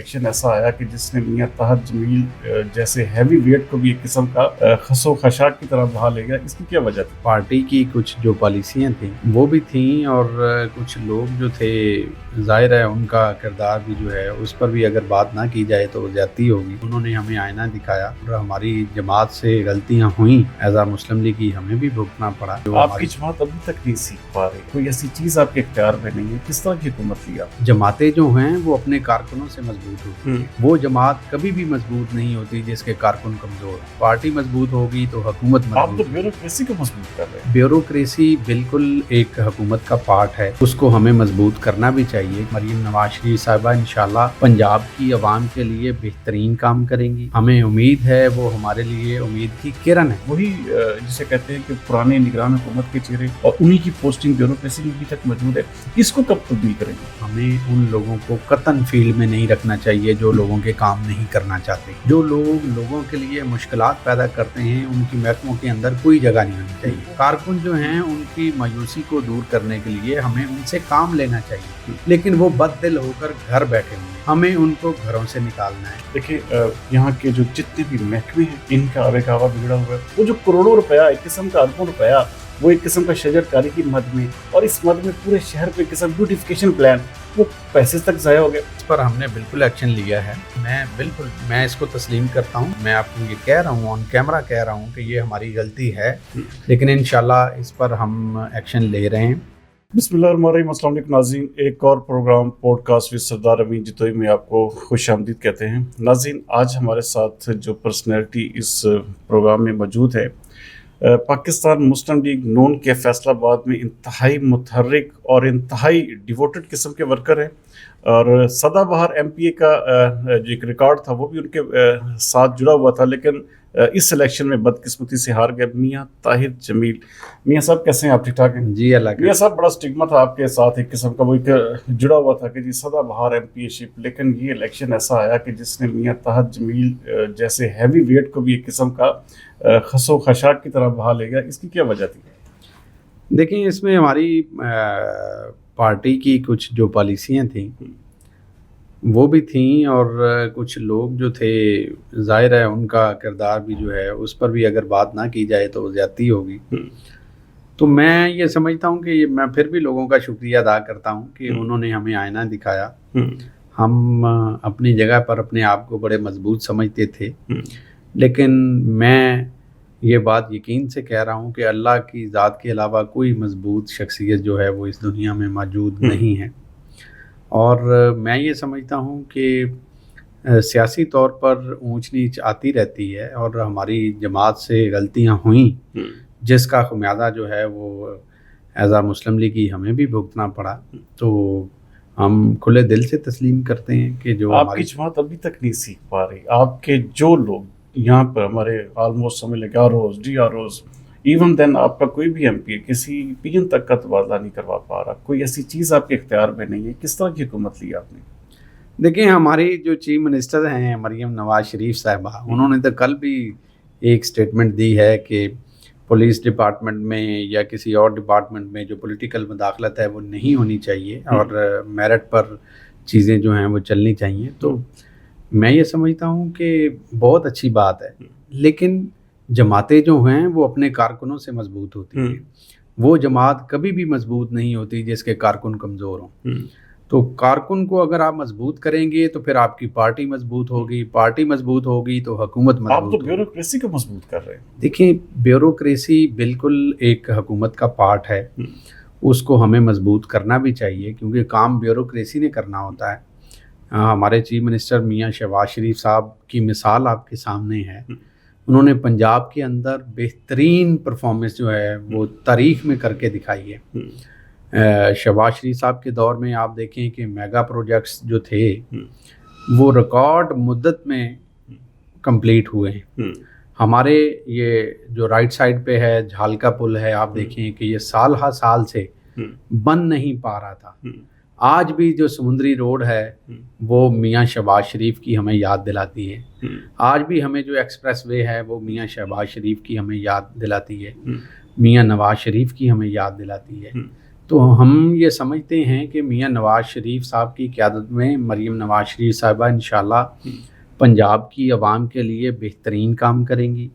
Election ایسا آیا کہ جس نے میاں طاہر جمیل جیسے ہیوی ویٹ کو بھی ایک قسم کا خسو خشاک کی طرح بہا لے گا، اس کی کیا وجہ تھی؟ پارٹی کی کچھ جو پالیسیاں تھیں وہ بھی تھیں، اور کچھ لوگ جو تھے ظاہر ہے ان کا کردار بھی جو ہے اس پر بھی اگر بات نہ کی جائے تو زیادتی ہوگی۔ انہوں نے ہمیں آئینہ دکھایا اور ہماری جماعت سے غلطیاں ہوئیں، ایز اے مسلم لیگ کی ہمیں بھی بھگتنا پڑا۔ آپ کی جماعت ابھی تک نہیں سیکھ پا رہی، کوئی ایسی چیز آپ کے اختیار میں نہیں ہے، کس طرح کی حکومت لی آپ؟ جماعتیں جو ہیں وہ اپنے کارکنوں سے مضبوط ہوتی ہیں، وہ جماعت کبھی بھی مضبوط نہیں ہوتی جس کے کارکن کمزور ہوں۔ پارٹی مضبوط ہوگی تو حکومت آپ مضبوط۔ تو بیوروکریسی کو مضبوط کر رہے ہیں۔ بیوروکریسی بالکل ایک حکومت کا پارٹ ہے، اس کو ہمیں مضبوط کرنا بھی چاہیے۔ مریم نواز شریف صاحبہ انشاءاللہ پنجاب کی عوام کے لیے بہترین کام کریں گی، ہمیں امید ہے وہ ہمارے لیے امید کی کرن ہے۔ وہی جسے کہتے ہیں کہ پرانے نگران حکومت کے چہرے اور انہی کی پوسٹنگ بیوروکریسی میں ابھی تک موجود ہے، اس کو کب تبدیل کریں گے؟ ہمیں ان لوگوں کو قطعاً فیلڈ میں نہیں رکھنا چاہیے جو لوگوں کے کام نہیں کرنا چاہتے۔ جو لوگ لوگوں کے لیے مشکلات پیدا کرتے ہیں ان کی محکموں کے اندر کوئی جگہ نہیں ہونی چاہیے۔ کارکن جو ہیں ان کی مایوسی کو دور کرنے کے لیے ہمیں ان سے کام لینا چاہیے، لیکن وہ بد دل ہو کر گھر بیٹھے ہوئے ہیں، ہمیں ان کو گھروں سے نکالنا ہے۔ دیکھیں یہاں کے جو جتنے بھی محکمے ہیں ان کا آب ہوا بگڑا ہوا ہے، وہ جو کروڑوں روپیہ ایک قسم کا اربوں روپیہ وہ ایک قسم کا شجر کاری کی مد میں، اور اس مد میں پورے شہر پہ قسم بیوٹیفیکیشن پلان وہ پیسے تک ضائع ہو گئے۔ اس پر ہم نے بالکل ایکشن لیا ہے۔ میں اس کو تسلیم کرتا ہوں، میں آپ کو یہ کہہ رہا ہوں، آن کیمرہ کہہ رہا ہوں کہ یہ ہماری غلطی ہے، لیکن انشاءاللہ اس پر ہم ایکشن لے رہے ہیں۔ بسم اللہ الرحمن الرحیم۔ السلام علیکم ناظرین، ایک اور پروگرام پوڈ کاسٹ وِد سردار امین جتوئی میں آپ کو خوش آمدید کہتے ہیں۔ ناظرین، آج ہمارے ساتھ جو پرسنالٹی اس پروگرام میں موجود ہے، پاکستان مسلم لیگ نون کے فیصل آباد میں انتہائی متحرک اور انتہائی ڈیووٹڈ قسم کے ورکر ہیں، اور سدا بہار ایم پی اے کا جو ایک ریکارڈ تھا وہ بھی ان کے ساتھ جڑا ہوا تھا، لیکن اس الیکشن میں بدقسمتی سے ہار گئے میاں طاہر جمیل۔ میاں صاحب کیسے ہیں آپ؟ ٹھیک ٹھاک ہیں جی اللہ کا میاں صاحب؟ بڑا سٹگما تھا آپ کے ساتھ، ایک قسم کا وہ ایک جڑا ہوا تھا کہ جی سدا بہار ایم پی اے شپ، لیکن یہ الیکشن ایسا آیا کہ جس نے میاں طاہر جمیل جیسے ہیوی ویٹ کو بھی ایک قسم کا خسو خشاک کی طرح بہا لے گا، اس کی کیا وجہ تھی؟ دیکھیں، اس میں ہماری پارٹی کی کچھ جو پالیسیاں تھیں وہ بھی تھیں، اور کچھ لوگ جو تھے ظاہر ہے ان کا کردار بھی جو ہے اس پر بھی اگر بات نہ کی جائے تو زیادتی ہوگی۔ تو میں یہ سمجھتا ہوں کہ میں پھر بھی لوگوں کا شکریہ ادا کرتا ہوں کہ انہوں نے ہمیں آئینہ دکھایا۔ ہم اپنی جگہ پر اپنے آپ کو بڑے مضبوط سمجھتے تھے، لیکن میں یہ بات یقین سے کہہ رہا ہوں کہ اللہ کی ذات کے علاوہ کوئی مضبوط شخصیت جو ہے وہ اس دنیا میں موجود نہیں ہے، اور میں یہ سمجھتا ہوں کہ سیاسی طور پر اونچ نیچ آتی رہتی ہے، اور ہماری جماعت سے غلطیاں ہوئیں جس کا خمیازہ جو ہے وہ ایز اے مسلم لیگ کی ہمیں بھی بھگتنا پڑا، تو ہم کھلے دل سے تسلیم کرتے ہیں کہ جو آپ کی جماعت ابھی تک نہیں سیکھ پا رہی، آپ کے جو لوگ یہاں پر ہمارے آلموسٹ سمجھ لیں کہ R O's D R O's even then آپ کا کوئی بھی ایم پی کسی پی این تک کا تبادلہ نہیں کروا پا رہا، کوئی ایسی چیز آپ کے اختیار میں نہیں ہے، کس طرح کی حکومت لی آپ نے؟ دیکھیں، ہماری جو چیف منسٹر ہیں مریم نواز شریف صاحبہ، انہوں نے تو کل بھی ایک سٹیٹمنٹ دی ہے کہ پولیس ڈپارٹمنٹ میں یا کسی اور ڈپارٹمنٹ میں جو پولیٹیکل مداخلت ہے وہ نہیں ہونی چاہیے، اور میرٹ پر چیزیں جو ہیں وہ چلنی چاہیے۔ تو میں یہ سمجھتا ہوں کہ بہت اچھی بات ہے، لیکن جماعتیں جو ہیں وہ اپنے کارکنوں سے مضبوط ہوتی ہیں، وہ جماعت کبھی بھی مضبوط نہیں ہوتی جس کے کارکن کمزور ہوں۔ تو کارکن کو اگر آپ مضبوط کریں گے تو پھر آپ کی پارٹی مضبوط ہوگی، پارٹی مضبوط ہوگی تو حکومت مضبوط آپ تو ہوگی۔ بیوروکریسی کو مضبوط کر رہے ہیں۔ دیکھیں، بیوروکریسی بالکل ایک حکومت کا پارٹ ہے، اس کو ہمیں مضبوط کرنا بھی چاہیے کیونکہ کام بیوروکریسی نے کرنا ہوتا ہے۔ ہمارے چیف منسٹر میاں شہباز شریف صاحب کی مثال آپ کے سامنے ہے، انہوں نے پنجاب کے اندر بہترین پرفارمنس جو ہے وہ تاریخ میں کر کے دکھائی ہے۔ شہباز شریف صاحب کے دور میں آپ دیکھیں کہ میگا پروجیکٹس جو تھے وہ ریکارڈ مدت میں کمپلیٹ ہوئے ہیں۔ ہمارے یہ جو رائٹ سائڈ پہ ہے جھالکا پل ہے، آپ دیکھیں کہ یہ سال ہا سال سے بن نہیں پا رہا تھا۔ آج بھی جو سمندری روڈ ہے وہ میاں شہباز شریف کی ہمیں یاد دلاتی ہے، آج بھی ہمیں جو ایکسپریس وے ہے وہ میاں شہباز شریف کی ہمیں یاد دلاتی ہے، میاں نواز شریف کی ہمیں یاد دلاتی ہے۔ تو ہم یہ سمجھتے ہیں کہ میاں نواز شریف صاحب کی قیادت میں مریم نواز شریف صاحبہ انشاءاللہ پنجاب کی عوام کے لیے بہترین کام کریں گی.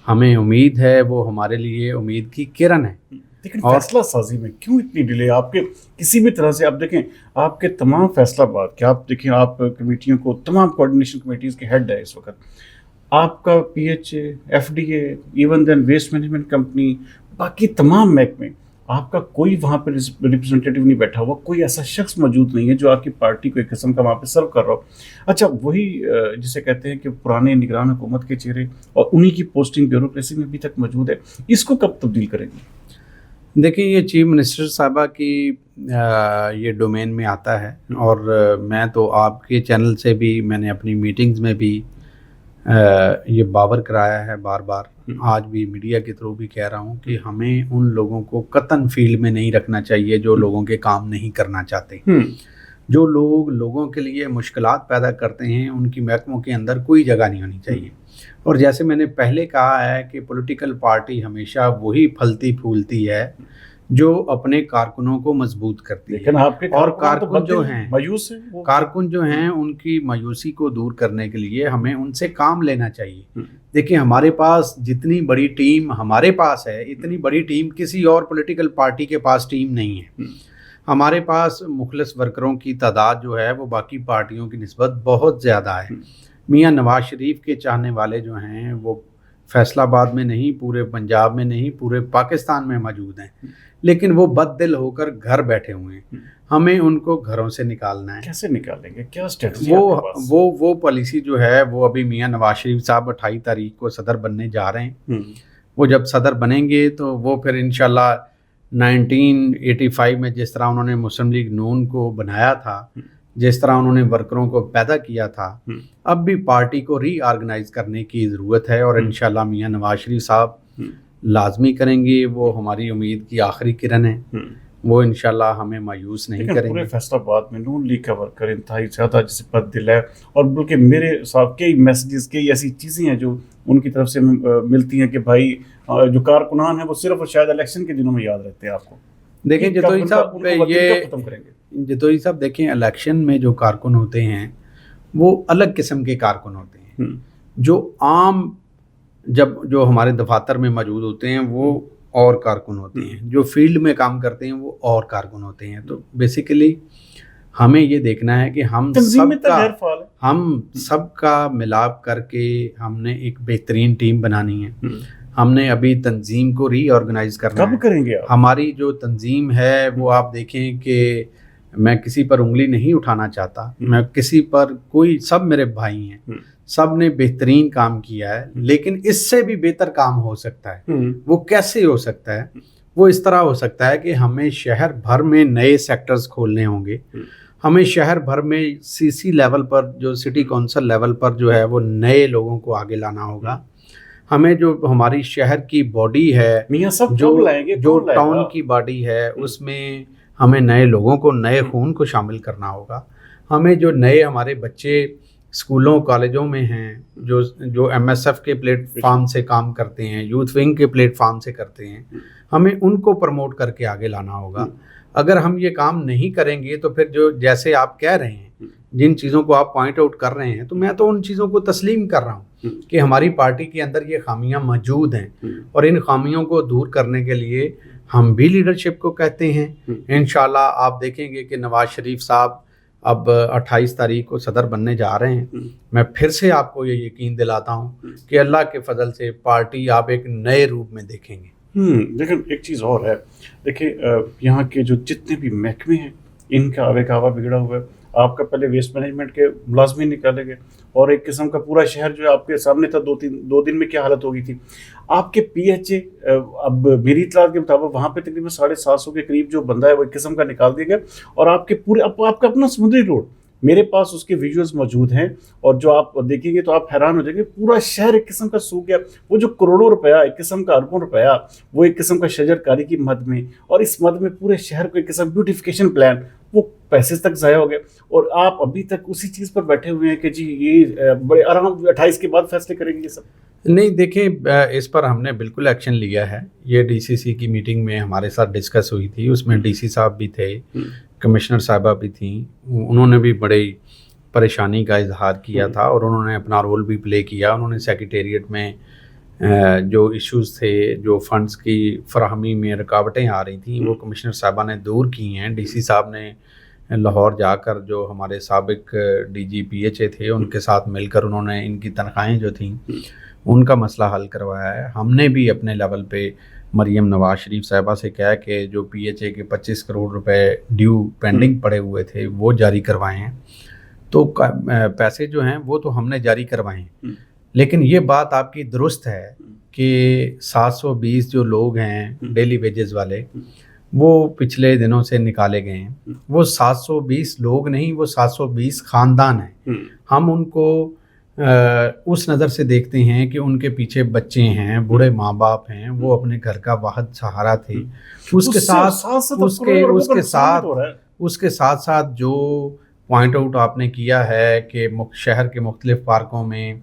ہمیں امید ہے وہ ہمارے لیے امید کی کرن ہے. لیکن فیصلہ سازی میں کیوں اتنی ڈیلے؟ آپ کے کسی بھی طرح سے آپ دیکھیں، آپ کے تمام فیصلہ بات کہ آپ دیکھیں، آپ کمیٹیوں کو، تمام کوآرڈینیشن کمیٹیز کے ہیڈ ہے اس وقت. آپ کا P H A, F D A, even then waste management company, باقی تمام محکمے، آپ کا کوئی وہاں پہ ریپرزنٹیٹیو نہیں بیٹھا ہوا، کوئی ایسا شخص موجود نہیں ہے جو آپ کی پارٹی کو ایک قسم کا وہاں پہ سرو کر رہا ہو. اچھا، وہی جسے کہتے ہیں کہ پرانے نگران حکومت کے چہرے اور انہی کی پوسٹنگ بیوروکریسی میں ابھی تک موجود ہے، اس کو کب تبدیل کریں گے؟ دیکھیں، یہ چیف منسٹر صاحبہ کی یہ ڈومین میں آتا ہے، اور میں تو آپ کے چینل سے بھی، میں نے اپنی میٹنگز میں بھی یہ باور کرایا ہے بار بار، آج بھی میڈیا کے تھرو بھی کہہ رہا ہوں کہ ہمیں ان لوگوں کو قطعاً فیلڈ میں نہیں رکھنا چاہیے جو لوگوں کے کام نہیں کرنا چاہتے. جو لوگ لوگوں کے لیے مشکلات پیدا کرتے ہیں ان کی محکموں کے اندر کوئی جگہ نہیں ہونی چاہیے. اور جیسے میں نے پہلے کہا ہے کہ پولیٹیکل پارٹی ہمیشہ وہی پھلتی پھولتی ہے جو اپنے کارکنوں کو مضبوط کرتی ہے. لیکن آپ کے اور کارکن جو ہیں، مایوس ہیں، کارکن جو ہیں، ان کی مایوسی کو دور کرنے کے لیے ہمیں ان سے کام لینا چاہیے. دیکھیں، ہمارے پاس جتنی بڑی ٹیم ہمارے پاس ہے، اتنی بڑی ٹیم کسی اور پولیٹیکل پارٹی کے پاس ٹیم نہیں ہے. ہمارے پاس مخلص ورکروں کی تعداد جو ہے وہ باقی پارٹیوں کی نسبت بہت زیادہ ہے. میاں نواز شریف کے چاہنے والے جو ہیں وہ فیصل آباد میں نہیں، پورے پنجاب میں نہیں، پورے پاکستان میں موجود ہیں، لیکن وہ بد دل ہو کر گھر بیٹھے ہوئے ہیں. ہمیں ان کو گھروں سے نکالنا ہے. کیسے نکالیں گے؟ کیا اسٹریٹجی؟ وہ پالیسی جو ہے وہ ابھی میاں نواز شریف صاحب 28 تاریخ کو صدر بننے جا رہے ہیں. وہ جب صدر بنیں گے تو وہ پھر انشاءاللہ 1985 میں جس طرح انہوں نے مسلم لیگ نون کو بنایا تھا، جس طرح انہوں نے ورکروں کو پیدا کیا تھا، اب بھی پارٹی کو ری آرگنائز کرنے کی ضرورت ہے. اور انشاءاللہ میاں نواز شریف صاحب لازمی کریں گے. وہ ہماری امید کی آخری کرن ہے. وہ انشاءاللہ ہمیں مایوس نہیں کریں گے. پورے فیصل آباد میں نون لیگ کا ورکر انتہائی زیادہ جسے بد دل ہے، اور بلکہ میرے ساتھ کئی میسیجز، کئی ایسی چیزیں ہیں جو ان کی طرف سے ملتی ہیں کہ بھائی جو کارکنان ہیں وہ صرف اور شاید الیکشن کے دنوں میں یاد رہتے ہیں آپ کو. دیکھیں جتوئی صاحب، دیکھیں الیکشن میں جو کارکن ہوتے ہیں وہ الگ قسم کے کارکن ہوتے ہیں. جو عام جو ہمارے دفاتر میں موجود ہوتے ہیں وہ اور کارکن ہوتے ہیں، جو فیلڈ میں کام کرتے ہیں وہ اور کارکن ہوتے ہیں. تو بیسیکلی ہمیں یہ دیکھنا ہے کہ ہم سب کا ملاپ کر کے ہم نے ایک بہترین ٹیم بنانی ہے. ہم نے ابھی تنظیم کو ری آرگنائز کرنا ہے. کب کریں گے؟ ہماری جو تنظیم ہے وہ آپ دیکھیں کہ میں کسی پر انگلی نہیں اٹھانا چاہتا، میں کسی پر کوئی، سب میرے بھائی ہیں، سب نے بہترین کام کیا ہے، لیکن اس سے بھی بہتر کام ہو سکتا ہے. وہ کیسے ہو سکتا ہے؟ وہ اس طرح ہو سکتا ہے کہ ہمیں شہر بھر میں نئے سیکٹرز کھولنے ہوں گے. ہمیں شہر بھر میں سی لیول پر، جو سٹی کونسل لیول پر جو ہے وہ نئے لوگوں کو آگے لانا ہوگا. ہمیں جو ہماری شہر کی باڈی ہے، جو ٹاؤن کی باڈی ہے، اس میں ہمیں نئے لوگوں کو، نئے خون کو شامل کرنا ہوگا. ہمیں جو نئے ہمارے بچے اسکولوں کالجوں میں ہیں، جو ایم ایس ایف کے پلیٹ فارم سے کام کرتے ہیں، یوتھ ونگ کے پلیٹ فارم سے کرتے ہیں، ہمیں ان کو پروموٹ کر کے آگے لانا ہوگا. اگر ہم یہ کام نہیں کریں گے تو پھر جو جیسے آپ کہہ رہے ہیں، جن چیزوں کو آپ پوائنٹ آؤٹ کر رہے ہیں، تو میں تو ان چیزوں کو تسلیم کر رہا ہوں کہ ہماری پارٹی کے اندر یہ خامیاں موجود ہیں، اور ان خامیوں کو دور کرنے کے لیے ہم بھی لیڈرشپ کو کہتے ہیں. انشاءاللہ آپ دیکھیں گے کہ نواز شریف صاحب اب 28 تاریخ کو صدر بننے جا رہے ہیں. میں پھر سے آپ کو یہ یقین دلاتا ہوں کہ اللہ کے فضل سے پارٹی آپ ایک نئے روپ میں دیکھیں گے. لیکن ایک چیز اور ہے، دیکھیں یہاں کے جو جتنے بھی محکمے ہیں ان کا آوے کعوہ بگڑا ہوا ہے. آپ کا پہلے ویسٹ مینجمنٹ کے ملازمین نکالے گئے، اور ایک قسم کا پورا شہر جو ہے آپ کے سامنے تھا. 2 دن میں کیا حالت ہو گئی تھی. آپ کے پی ایچ اے، اب میری اطلاعات کے مطابق وہاں پہ تقریباً 750 کے قریب جو بندہ ہے وہ ایک قسم کا نکال دیا گیا. اور آپ کے پورے آپ کا اپنا سمندری روڈ، میرے پاس اس کے ویژولز موجود ہیں، اور جو آپ دیکھیں گے تو آپ حیران ہو جائیں گے. پورا شہر ایک قسم کا سوکھ گیا. وہ جو کروڑوں روپیہ، ایک قسم کا اربوں روپیہ، وہ ایک قسم کا شجر کاری کی مد میں، اور اس مد میں پورے شہر کو ایک قسم بیوٹیفیکیشن پلان وہ پیسے تک ضائع ہو گئے اور آپ ابھی تک اسی چیز پر بیٹھے ہوئے ہیں کہ جی یہ بڑے آرام 28 کے بعد فیصلے کریں گے یہ سب. نہیں دیکھیں، اس پر ہم نے بالکل ایکشن لیا ہے. یہ ڈی سی سی کی میٹنگ میں ہمارے ساتھ ڈسکس ہوئی تھی، اس میں ڈی سی صاحب بھی تھے، کمشنر صاحبہ بھی تھیں. انہوں نے بھی بڑی پریشانی کا اظہار کیا تھا اور انہوں نے اپنا رول بھی پلے کیا. انہوں نے سیکریٹریٹ میں جو ایشوز تھے، جو فنڈز کی فراہمی میں رکاوٹیں آ رہی تھیں، وہ کمشنر صاحبہ نے دور کی ہیں. ڈی سی صاحب نے لاہور جا کر جو ہمارے سابق ڈی جی پی ایچ اے تھے ان کے ساتھ مل کر انہوں نے ان کی تنخواہیں جو تھیں ان کا مسئلہ حل کروایا ہے. ہم نے بھی اپنے لیول پہ مریم نواز شریف صاحبہ سے کہا کہ جو پی ایچ اے کے 25 کروڑ روپے ڈیو پینڈنگ پڑے ہوئے تھے وہ جاری کروائے ہیں. تو پیسے جو ہیں وہ تو ہم نے جاری کروائے ہیں. لیکن یہ بات آپ کی درست ہے کہ 720 جو لوگ ہیں ڈیلی ویجز والے وہ پچھلے دنوں سے نکالے گئے ہیں. وہ 720 لوگ نہیں، وہ 720 خاندان ہیں. ہم ان کو اس نظر سے دیکھتے ہیں کہ ان کے پیچھے بچے ہیں، بوڑھے ماں باپ ہیں، وہ اپنے گھر کا واحد سہارا تھے. اس کے ساتھ ساتھ جو پوائنٹ آؤٹ آپ نے کیا ہے کہ شہر کے مختلف پارکوں میں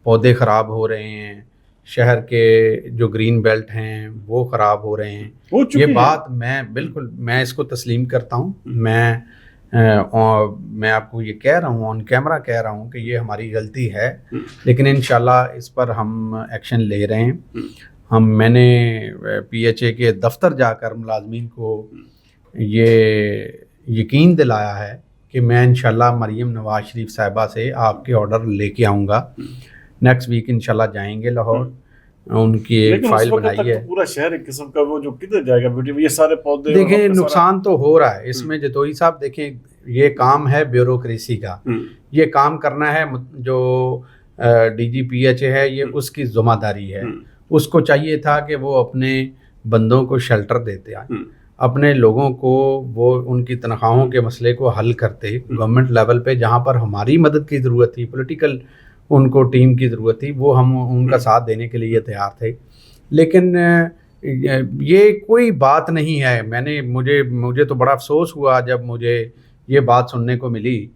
پودے خراب ہو رہے ہیں، شہر کے جو گرین بیلٹ ہیں وہ خراب ہو رہے ہیں، یہ بات میں اس کو تسلیم کرتا ہوں. میں آپ کو یہ کہہ رہا ہوں، آن کیمرہ کہہ رہا ہوں کہ یہ ہماری غلطی ہے، لیکن انشاءاللہ اس پر ہم ایکشن لے رہے ہیں. میں نے پی ایچ اے کے دفتر جا کر ملازمین کو یہ یقین دلایا ہے کہ میں انشاءاللہ مریم نواز شریف صاحبہ سے آپ کے آرڈر لے کے آؤں گا. نیکسٹ ویک انشاءاللہ جائیں گے لاہور. ان کی ایک فائل بنائی ہے. پورا شہر ایک قسم کا وہ جو کدھر جائے گا بیٹی، یہ سارے پودے دیکھیں نقصان تو ہو رہا ہے اس میں. جتوئی صاحب دیکھیں، یہ کام ہے بیوروکریسی کا. یہ کام کرنا ہے جو ڈی جی پی ایچ اے ہے، یہ اس کی ذمہ داری ہے. اس کو چاہیے تھا کہ وہ اپنے بندوں کو شیلٹر دیتے آئے، اپنے لوگوں کو وہ ان کی تنخواہوں کے مسئلے کو حل کرتے گورنمنٹ لیول پہ. جہاں پر ہماری مدد کی ضرورت تھی، پولیٹیکل ان کو ٹیم کی ضرورت تھی، وہ ہم ان کا ساتھ دینے کے لیے تیار تھے. لیکن یہ کوئی بات نہیں ہے. مجھے تو بڑا افسوس ہوا جب مجھے یہ بات سننے کو ملی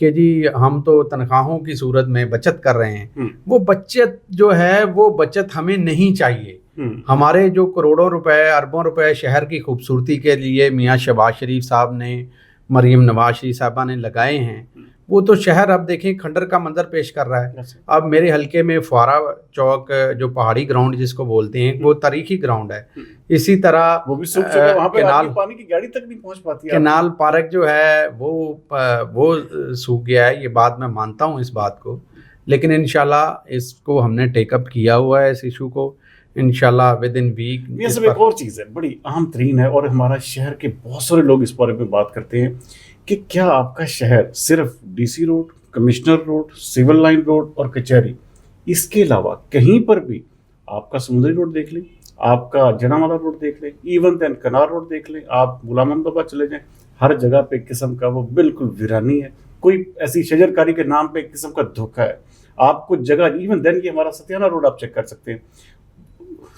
کہ جی ہم تو تنخواہوں کی صورت میں بچت کر رہے ہیں. وہ بچت جو ہے وہ بچت ہمیں نہیں چاہیے. ہمارے جو کروڑوں روپے اربوں روپے شہر کی خوبصورتی کے لیے میاں شہباز شریف صاحب نے، مریم نواز شریف صاحبہ نے لگائے ہیں، وہ تو شہر اب دیکھیں کھنڈر کا منظر پیش کر رہا ہے. اب میرے حلقے میں فوارہ چوک جو پہاڑی گراؤنڈ جس کو بولتے ہیں، وہ تاریخی گراؤنڈ ہے. اسی طرح کینال پارک جو ہے وہ سوکھ گیا ہے. یہ بات میں مانتا ہوں اس بات کو، لیکن انشاءاللہ اس کو ہم نے ٹیک اپ کیا ہوا ہے اس ایشو کو. انشاءاللہ ود ان ویک. یہ سب ایک اور چیز ہے بڑی اہم ترین ہے، اور ہمارا شہر کے بہت سارے لوگ اس بارے میں بات کرتے ہیں کہ کیا آپ کا شہر صرف D C road, commissioner road, civil line road اور کچہری، اس کے علاوہ کہیں پر بھی آپ کا سمندری روڈ دیکھ لیں، آپ کا جنا والا روڈ دیکھ لیں، ایون دین کنار روڈ دیکھ لیں، آپ غلام محمد بابا چلے جائیں، ہر جگہ پہ ایک قسم کا وہ بالکل ویرانی ہے. کوئی ایسی شجر کاری کے نام پہ ایک قسم کا دھوکہ ہے. آپ کو جگہ ایون دین یہ ہمارا ستیانہ روڈ آپ چیک کر سکتے ہیں،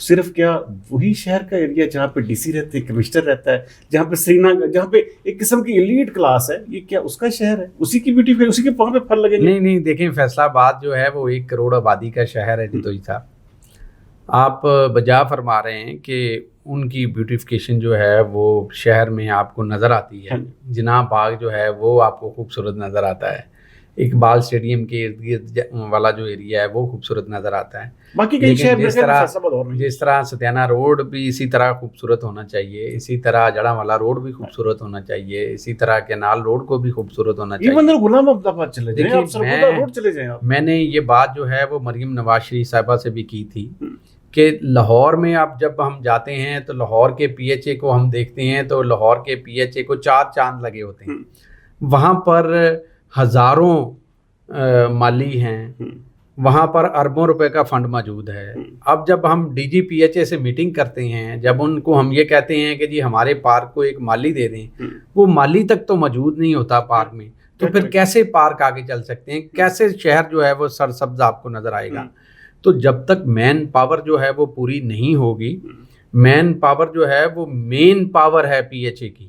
صرف کیا وہی شہر کا ایریا جہاں پہ ڈی سی رہتے ہیں، کمشنر رہتا ہے، جہاں پہ جہاں پہ ایک قسم کی ایلیٹ کلاس ہے، یہ کیا اس کا شہر ہے؟ اسی کی بیوٹی پہ، اسی کے پاؤں پہ پھل لگیں گے؟ نہیں دیکھیں فیصلہ آباد جو ہے وہ 1 کروڑ آبادی کا شہر ہے. جتوئی صاحب آپ بجا فرما رہے ہیں کہ ان کی بیوٹیفیکیشن جو ہے وہ شہر میں آپ کو نظر آتی ہے. جناح باغ جو ہے وہ آپ کو خوبصورت نظر آتا ہے. اقبال اسٹیڈیم کے ارد گرد والا جو ایریا ہے وہ خوبصورت نظر آتا ہے. باقی کئی شہر جس طرح ستیانہ روڈ بھی اسی طرح خوبصورت ہونا چاہیے، اسی طرح جڑا والا روڈ بھی خوبصورت ہونا چاہیے، اسی طرح کینال روڈ کو بھی خوبصورت ہونا چاہیے. میں نے یہ بات جو ہے وہ مریم نواز شریف صاحبہ سے بھی کی تھی کہ لاہور میں اب جب ہم جاتے ہیں تو لاہور کے پی ایچ اے کو ہم دیکھتے ہیں تو لاہور کے پی ایچ اے کو 4 چاند لگے ہوتے ہیں. وہاں پر ہزاروں مالی ہیں، وہاں پر اربوں روپے کا فنڈ موجود ہے. اب جب ہم ڈی جی پی ایچ اے سے میٹنگ کرتے ہیں، جب ان کو ہم یہ کہتے ہیں کہ جی ہمارے پارک کو ایک مالی دے دیں، وہ مالی تک تو موجود نہیں ہوتا پارک میں، تو پھر کیسے پارک آگے چل سکتے ہیں؟ کیسے شہر جو ہے وہ سرسبز آپ کو نظر آئے گا؟ تو جب تک مین پاور جو ہے وہ پوری نہیں ہوگی، مین پاور جو ہے وہ مین پاور ہے پی ایچ اے کی،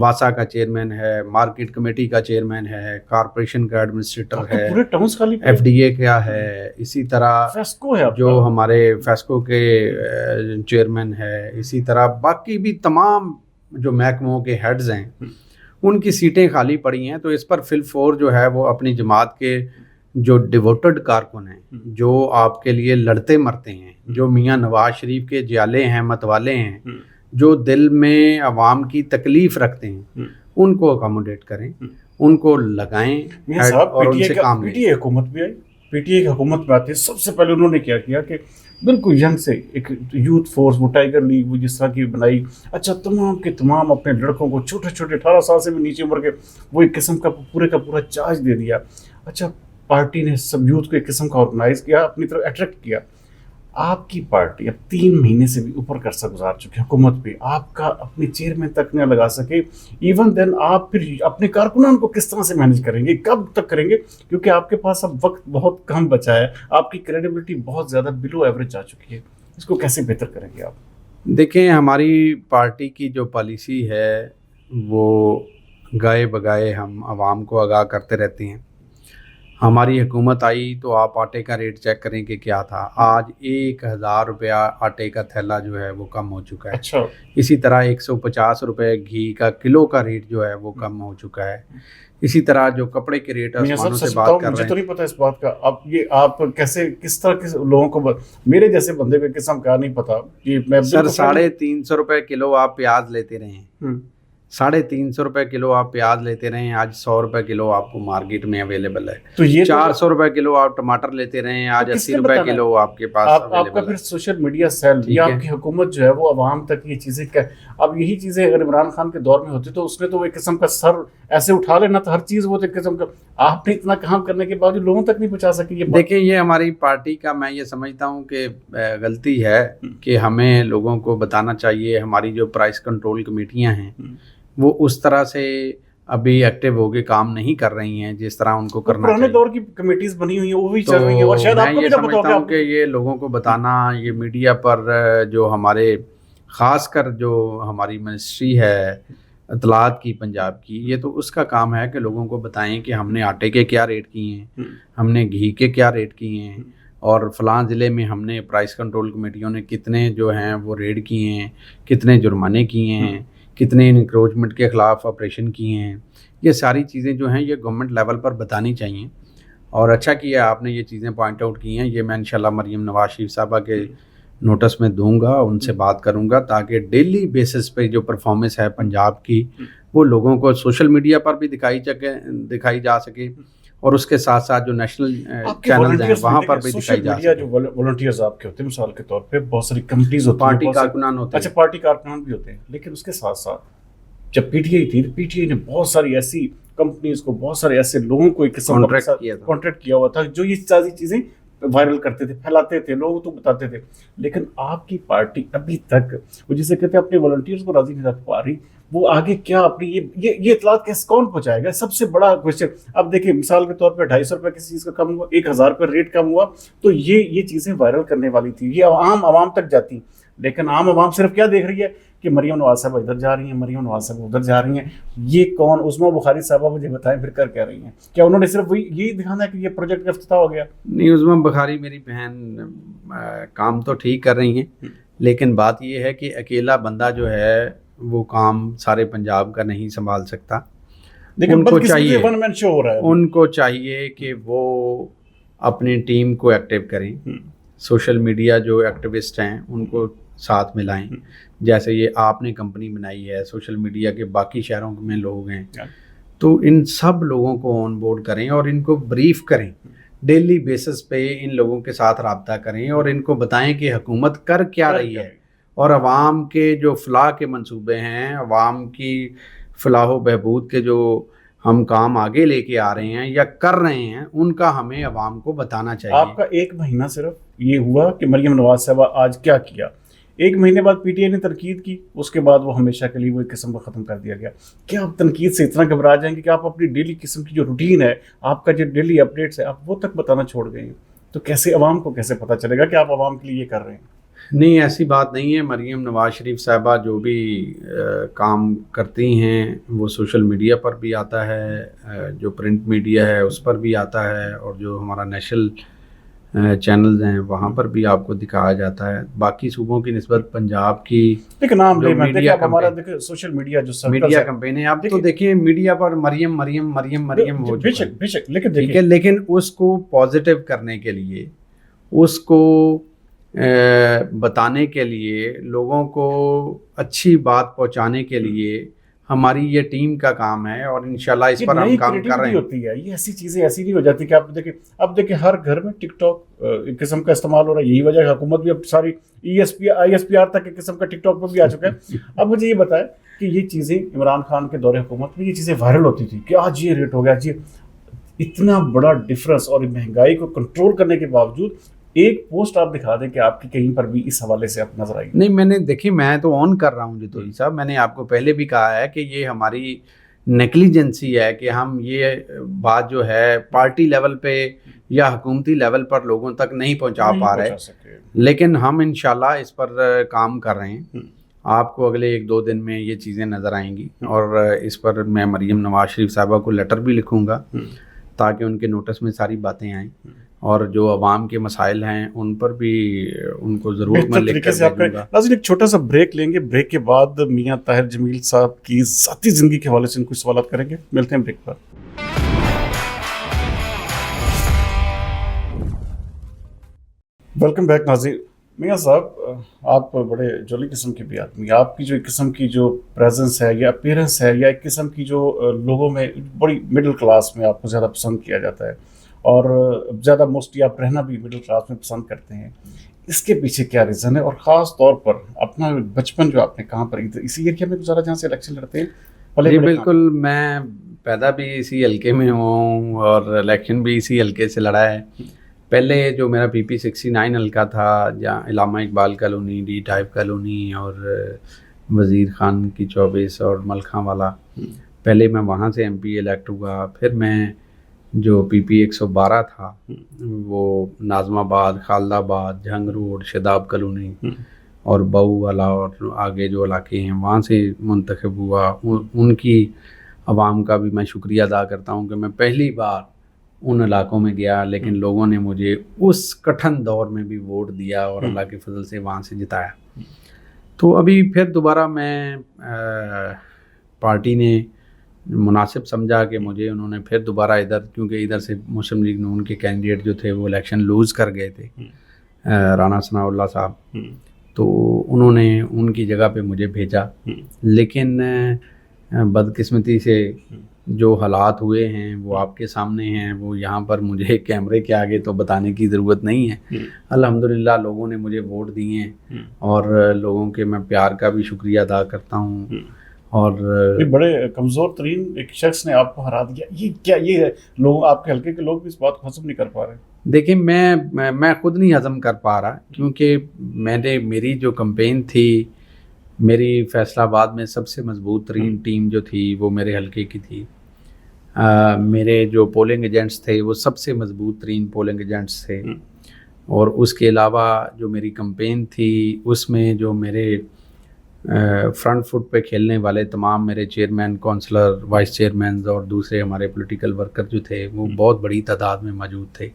واسا کا چیئرمین ہے، مارکیٹ کمیٹی کا چیئرمین ہے، کارپوریشن کا ایڈمنسٹریٹر ہے، پورے ٹاؤنز خالی ایف ڈی اے کا ہے، اسی طرح فیسکو ہے جو ہمارے فیسکو کے چیئرمین ہے، اسی طرح باقی بھی تمام جو محکموں کے ہیڈز ہیں ان کی سیٹیں خالی پڑی ہیں. تو اس پر فل فور جو ہے وہ اپنی جماعت کے جو ڈیووٹڈ کارکن ہیں، جو آپ کے لیے لڑتے مرتے ہیں، جو میاں نواز شریف کے جیالے ہیں، متوالے ہیں، جو دل میں عوام کی تکلیف رکھتے ہیں، ان کو اکاموڈیٹ کریں، ان کو لگائیں اور ان سے کام لیں. پی ٹی اے حکومت بھی آئی، پی ٹی اے کی حکومت میں آتی ہے، سب سے پہلے انہوں نے کیا کیا کہ بالکل ینگ سے ایک یوتھ فورس، وہ ٹائیگر لیگ وہ جس طرح کی بنائی. اچھا تمام کے تمام اپنے لڑکوں کو، چھوٹے چھوٹے 18 سال سے بھی نیچے عمر کے، وہ ایک قسم کا پورے کا پورا چارج دے دیا. اچھا پارٹی نے سب یوتھ کو ایک قسم کا آرگنائز کیا، اپنی طرف اٹریکٹ کیا. آپ کی پارٹی اب 3 مہینے سے بھی اوپر عرصہ گزار چکی حکومت پہ، آپ کا اپنے چیئرمین تک نہ لگا سکے. ایون دین آپ پھر اپنے کارکنان کو کس طرح سے مینیج کریں گے، کب تک کریں گے؟ کیونکہ آپ کے پاس اب وقت بہت کم بچا ہے، آپ کی کریڈیبلٹی بہت زیادہ بلو ایوریج جا چکی ہے. اس کو کیسے بہتر کریں گے آپ؟ دیکھیں ہماری پارٹی کی جو پالیسی ہے وہ گائے بگائے ہم عوام کو آگاہ کرتے رہتے ہیں. ہماری حکومت آئی تو آپ آٹے کا ریٹ چیک کریں کہ کیا تھا، آج 1000 روپیہ آٹے کا تھیلا جو ہے وہ کم ہو چکا ہے. اچھا اسی طرح 150 روپے گھی کا کلو کا ریٹ جو ہے وہ کم ہو چکا ہے. اسی طرح جو کپڑے کے ریٹ آسمانوں سے بات کر رہے ہیں. مجھے تو نہیں پتا اس بات کا، اب یہ آپ کیسے کس طرح کے لوگوں کو، میرے جیسے بندے کو قسم کا نہیں پتا کہ میں سر 350 روپے کلو آپ پیاز لیتے رہے ہیں، 350 روپے کلو آپ پیاز لیتے رہے ہیں، آج 100 روپے کلو آپ کو مارکیٹ میں اویلیبل ہے. تو یہ 400 روپے کلو آپ ٹماٹر لیتے رہے ہیں، آج 80 روپے کلو آپ کے پاس آپ کا اویلیبل پھر ہے. سوشل میڈیا سیل یا آپ کی حکومت جو ہے وہ عوام تک یہ چیزیں اب یہی چیزیں اگر عمران خان کے دور میں ہوتی تو اس نے تو ایک قسم کا سر ایسے اٹھا لینا تھا، ہر چیز وہ ایک قسم کا. آپ نے اتنا کام کرنے کے باوجود لوگوں تک نہیں پہنچا سکے. دیکھیں یہ ہماری پارٹی کا میں یہ سمجھتا ہوں کہ غلطی ہے کہ ہمیں لوگوں کو بتانا چاہیے. ہماری جو پرائس کنٹرول کمیٹیاں ہیں وہ اس طرح سے ابھی ایکٹیو ہو کے کام نہیں کر رہی ہیں جس طرح ان کو کرنا چاہیے. پرانے دور کی کمیٹیز بنی ہوئی ہیں وہ بھی چل رہی ہیں، اور شاید آپ کو بھی نہ پتا سمجھتا ہوں کہ یہ لوگوں کو بتانا، یہ میڈیا پر جو ہمارے خاص کر جو ہماری منسٹری ہے اطلاعات کی پنجاب کی، یہ تو اس کا کام ہے کہ لوگوں کو بتائیں کہ ہم نے آٹے کے کیا ریٹ کیے ہیں، ہم نے گھی کے کیا ریٹ کیے ہیں، اور فلاں ضلع میں ہم نے پرائس کنٹرول کمیٹیوں نے کتنے جو ہیں وہ ریڈ کیے ہیں، کتنے جرمانے کیے ہیں، کتنے انکروچمنٹ کے خلاف آپریشن کیے ہیں. یہ ساری چیزیں جو ہیں یہ گورنمنٹ لیول پر بتانی چاہیے. اور اچھا کیا آپ نے یہ چیزیں پوائنٹ آؤٹ کی ہیں. یہ میں انشاءاللہ مریم نواز شریف صاحبہ کے نوٹس میں دوں گا، ان سے بات کروں گا تاکہ ڈیلی بیسس پہ جو پرفارمنس ہے پنجاب کی وہ لوگوں کو سوشل میڈیا پر بھی دکھائی جا سکے، اور اس کے ساتھ ساتھ جو نیشنل چینلز ہیں وہاں پر بھی دکھائی جا سکے. جو والنٹیئرز آپ کے ہوتے ہیں مثال کے طور پہ بہت ساری کمیٹیز ہوتی ہیں، پارٹی کارکنان ہوتے ہیں. اچھا پارٹی کارکنان بھی ہوتے ہیں، لیکن اس کے ساتھ ساتھ جب پی ٹی آئی تھی، پی ٹی آئی نے بہت ساری ایسی کمپنیز کو، بہت سارے ایسے لوگوں کو ایک قسم کانٹریکٹ کیا ہوا تھا جو یہ ساری چیزیں وائرل کرتے تھے، پھیلاتے تھے، لوگوں کو بتاتے تھے. لیکن آپ کی پارٹی ابھی تک وہ جسے کہتے ہیں اپنے والنٹیئرز کو راضی نہیں رکھ پا رہی. وہ آگے کیا اپنی یہ اطلاعات کیسے کون پہنچائے گا؟ سب سے بڑا کوشچن. اب دیکھیں مثال کے طور پہ 250 روپے کسی چیز کا کم ہوا، 1000 روپے ریٹ کم ہوا، تو یہ چیزیں وائرل کرنے والی تھی، یہ عوام تک جاتی. لیکن عوام صرف کیا دیکھ رہی ہے کہ مریم نواز صاحبہ ادھر جا رہی ہیں، مریم نواز صاحبہ ادھر جا رہی ہیں. یہ کون عظمیٰ بخاری صاحبہ مجھے بتائیں پھر کر کیا رہی ہیں؟ کیا انہوں نے صرف یہی دکھانا ہے کہ یہ پروجیکٹ کا افتتاح ہو گیا؟ نہیں، عظمیٰ بخاری میری بہن کام تو ٹھیک کر رہی ہیں، لیکن بات یہ ہے کہ اکیلا بندہ جو ہے وہ کام سارے پنجاب کا نہیں سنبھال سکتا. ان کو چاہیے کہ وہ اپنی ٹیم کو ایکٹیو کریں، سوشل میڈیا جو ایکٹیوسٹ ہیں ان کو ساتھ ملائیں. جیسے یہ آپ نے کمپنی بنائی ہے، سوشل میڈیا کے باقی شہروں میں لوگ ہیں، تو ان سب لوگوں کو آن بورڈ کریں اور ان کو بریف کریں. ڈیلی بیسس پہ ان لوگوں کے ساتھ رابطہ کریں اور ان کو بتائیں کہ حکومت کر کیا رہی ہے، اور عوام کے جو فلاح کے منصوبے ہیں، عوام کی فلاح و بہبود کے جو ہم کام آگے لے کے آ رہے ہیں یا کر رہے ہیں، ان کا ہمیں عوام کو بتانا چاہیے. آپ کا 1 مہینہ صرف یہ ہوا کہ مریم نواز صاحبہ آج کیا کیا، 1 مہینے بعد پی ٹی آئی نے تنقید کی، اس کے بعد وہ ہمیشہ کے لیے وہ ایک قسم کا ختم کر دیا گیا. کیا آپ تنقید سے اتنا گھبرا جائیں گے کہ آپ اپنی ڈیلی قسم کی جو روٹین ہے، آپ کا جو ڈیلی اپڈیٹس ہے، آپ وہ تک بتانا چھوڑ گئے ہیں؟ تو کیسے عوام کو کیسے پتہ چلے گا کہ آپ عوام کے لیے یہ کر رہے ہیں؟ نہیں، ایسی بات نہیں ہے. مریم نواز شریف صاحبہ جو بھی کام کرتی ہیں وہ سوشل میڈیا پر بھی آتا ہے، جو پرنٹ میڈیا ہے اس پر بھی آتا ہے، اور جو ہمارا نیشنل چینلز ہیں وہاں پر بھی آپ کو دکھایا جاتا ہے. باقی صوبوں کی نسبت پنجاب کی نام جو سوشل میڈیا جو میڈیا کمپین ہے، اب تو دیکھیں میڈیا پر مریم مریم مریم مریم ہو بے چکا ہے. شک بے شک، لیکن ٹھیک ہے، لیکن اس کو پازیٹیو کرنے کے لیے، اس کو بتانے کے لیے، لوگوں کو اچھی بات پہنچانے کے لیے ہماری یہ ٹیم کا کام ہے، اور انشاءاللہ اس پر ہم کام کر رہے ہیں. ہوتی ہے یہ ایسی چیزیں ایسی نہیں ہو جاتی کہ آپ دیکھیں، اب دیکھیں ہر گھر میں ٹک ٹاک ایک قسم کا استعمال ہو رہا ہے. یہی وجہ ہے حکومت بھی اب ساری ISPR تک ایک قسم کا ٹک ٹاک پہ بھی آ چکا ہے. اب مجھے یہ بتائیں کہ یہ چیزیں عمران خان کے دور حکومت میں یہ چیزیں وائرل ہوتی تھی کہ آج یہ ریٹ ہو گیا، جی اتنا بڑا ڈفرنس، اور مہنگائی کو کنٹرول کرنے کے باوجود ایک پوسٹ آپ دکھا دیں کہ آپ کی کہیں پر بھی اس حوالے سے آپ نظر آئی؟ نہیں، میں نے دیکھی، میں تو آن کر رہا ہوں جتوئی صاحب. میں نے آپ کو پہلے بھی کہا ہے کہ یہ ہماری نیگلیجنسی ہے کہ ہم یہ بات جو ہے پارٹی لیول پہ یا حکومتی لیول پر لوگوں تک نہیں پہنچا پا رہے، لیکن ہم انشاءاللہ اس پر کام کر رہے ہیں. آپ کو اگلے 1-2 دن میں یہ چیزیں نظر آئیں گی، اور اس پر میں مریم نواز شریف صاحبہ کو لیٹر بھی لکھوں گا تاکہ ان کے نوٹس میں ساری باتیں آئیں، اور جو عوام کے مسائل ہیں ان پر بھی ان کو ضرور میں لکھ کر بھیجوں گا. ناظرین ایک چھوٹا سا بریک لیں گے، بریک کے بعد میاں طاہر جمیل صاحب کی ذاتی زندگی کے حوالے سے ان کچھ سوالات کریں گے. ملتے ہیں بریک پر. ویلکم بیک ناظرین. میاں صاحب آپ بڑے جولی قسم کے بھی آدمی، آپ کی جو ایک قسم کی جو پریزنس ہے یا اپیرنس ہے، یا ایک قسم کی جو لوگوں میں بڑی مڈل کلاس میں آپ کو زیادہ پسند کیا جاتا ہے، اور زیادہ موسٹلی آپ رہنا بھی مڈل کلاس میں پسند کرتے ہیں. اس کے پیچھے کیا ریزن ہے، اور خاص طور پر اپنا بچپن جو آپ نے کہاں پر اسی ایریا میں گزارا جہاں سے الیکشن لڑتے ہیں؟ جی بالکل، میں پیدا بھی اسی حلقے میں ہوں اور الیکشن بھی اسی حلقے سے لڑا ہے. پہلے جو میرا PP 69 حلقہ تھا، جہاں علامہ اقبال کالونی، D-type کالونی، اور وزیر خان کی 24 اور ملخاں والا، پہلے میں وہاں سے MP الیکٹ ہوا. پھر میں جو PP 112 تھا وہ ناظم آباد، خالد آباد، جھنگ روڈ، شداب کالونی اور بہو والا اور آگے جو علاقے ہیں وہاں سے منتخب ہوا. ان کی عوام کا بھی میں شکریہ ادا کرتا ہوں کہ میں پہلی بار ان علاقوں میں گیا، لیکن لوگوں نے مجھے اس کٹھن دور میں بھی ووٹ دیا اور اللہ کے فضل سے وہاں سے جتایا. تو ابھی پھر دوبارہ میں پارٹی نے مناسب سمجھا کہ مجھے، انہوں نے پھر دوبارہ ادھر، کیونکہ ادھر سے مسلم لیگ نون کے کینڈیڈیٹ جو تھے وہ الیکشن لوز کر گئے تھے، رانا ثناء اللہ صاحب، تو انہوں نے ان کی جگہ پہ مجھے بھیجا. لیکن بدقسمتی سے جو حالات ہوئے ہیں وہ آپ کے سامنے ہیں، وہ یہاں پر مجھے کیمرے کے آگے تو بتانے کی ضرورت نہیں ہے. الحمدللہ لوگوں نے مجھے ووٹ دیے ہیں، اور لوگوں کے میں پیار کا بھی شکریہ ادا کرتا ہوں. اور بڑے کمزور ترین ایک شخص نے آپ کو ہرا دیا، یہ کیا، یہ لوگ آپ کے حلقے کے لوگ بھی اس بات کو ہضم نہیں کر پا رہے؟ دیکھیں میں خود نہیں ہضم کر پا رہا، کیونکہ میری جو کمپین تھی، میری فیصل آباد میں سب سے مضبوط ترین ٹیم جو تھی وہ میرے حلقے کی تھی. میرے جو پولنگ ایجنٹس تھے وہ سب سے مضبوط ترین پولنگ ایجنٹس تھے. اور اس کے علاوہ جو میری کمپین تھی اس میں جو میرے فرنٹ فٹ پہ کھیلنے والے تمام میرے چیئرمین، کونسلر، وائس چیئرمینز اور دوسرے ہمارے پولیٹیکل ورکر جو تھے وہ بہت بڑی تعداد میں موجود تھے.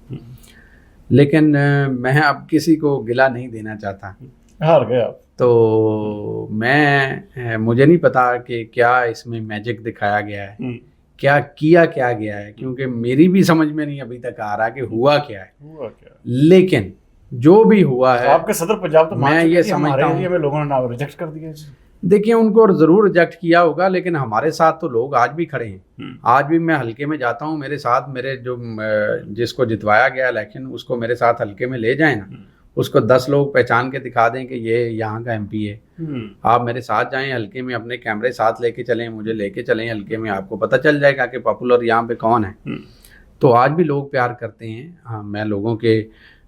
لیکن میں اب کسی کو گلہ نہیں دینا چاہتا، ہار گیا. تو مجھے نہیں پتا کہ کیا اس میں میجک دکھایا گیا ہے، کیا گیا ہے، کیونکہ میری بھی سمجھ میں نہیں ابھی تک آ رہا کہ ہوا کیا ہے. لیکن جو بھی ہوا ہے، آپ کے صدر پنجاب تو میں یہ سمجھتا ہوں ہمیں لوگوں نے ریجیکٹ کر دیا. دیکھیں ان کو ضرور ریجیکٹ کیا ہوگا، لیکن ہمارے ساتھ تو لوگ آج بھی کھڑے ہیں. آج بھی میں حلقے میں جاتا ہوں، میرے ساتھ میرے جو جس کو جتوایا گیا الیکشن، اس کو میرے ساتھ حلقے میں لے جائیں نا، اس کو 10 لوگ پہچان کے دکھا دیں کہ یہ یہاں کا MP ہے. آپ میرے ساتھ جائیں حلقے میں، اپنے کیمرے ساتھ لے کے چلیں، مجھے لے کے چلیں حلقے میں، آپ کو پتہ چل جائے گا کہ پاپولر یہاں پہ کون ہے. تو آج بھی لوگ پیار کرتے ہیں. ہاں،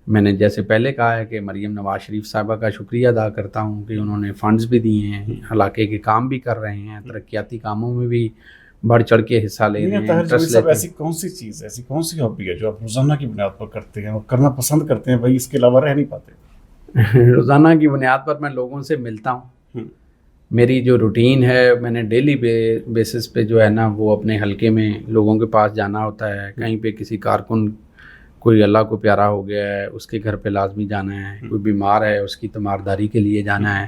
میں نے جیسے پہلے کہا ہے کہ مریم نواز شریف صاحبہ کا شکریہ ادا کرتا ہوں کہ انہوں نے فنڈز بھی دیے ہیں، علاقے کے کام بھی کر رہے ہیں، ترقیاتی کاموں میں بھی بڑھ چڑھ کے حصہ لے رہے ہیں. ایسی کون سی چیز، ایسی کون سی ہابی ہے جو آپ روزانہ کی بنیاد پر کرتے ہیں اور کرنا پسند کرتے ہیں بھائی، اس کے علاوہ رہ نہیں پاتے؟ روزانہ کی بنیاد پر میں لوگوں سے ملتا ہوں. میری جو روٹین ہے، میں نے ڈیلی بیسس پہ جو ہے نا وہ اپنے حلقے میں لوگوں کے پاس جانا ہوتا ہے. کہیں پہ کسی کارکن کوئی اللہ کو پیارا ہو گیا ہے اس کے گھر پہ لازمی جانا ہے، کوئی بیمار ہے اس کی تیمارداری کے لیے جانا ہے،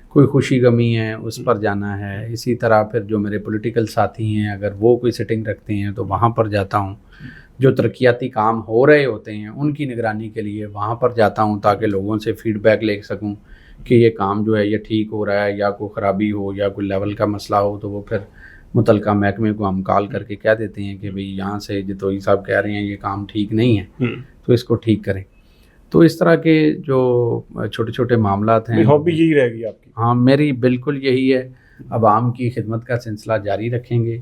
کوئی خوشی غمی ہے اس پر جانا ہے. اسی طرح پھر جو میرے پولیٹیکل ساتھی ہیں اگر وہ کوئی سٹنگ رکھتے ہیں تو وہاں پر جاتا ہوں. جو ترقیاتی کام ہو رہے ہوتے ہیں ان کی نگرانی کے لیے وہاں پر جاتا ہوں تاکہ لوگوں سے فیڈ بیک لے سکوں کہ یہ کام جو ہے یہ ٹھیک ہو رہا ہے، یا کوئی خرابی ہو یا کوئی لیول کا مسئلہ ہو تو وہ پھر متعلقہ محکمے کو ہم کال کر کے کہہ دیتے ہیں کہ بھئی یہاں سے جتوئی صاحب کہہ رہے ہیں یہ کام ٹھیک نہیں ہے تو اس کو ٹھیک کریں. تو اس طرح کے جو چھوٹے چھوٹے معاملات ہیں. ہابی یہی رہے گی آپ کی؟ ہاں میری بالکل یہی ہے. عوام کی خدمت کا سلسلہ جاری رکھیں گے.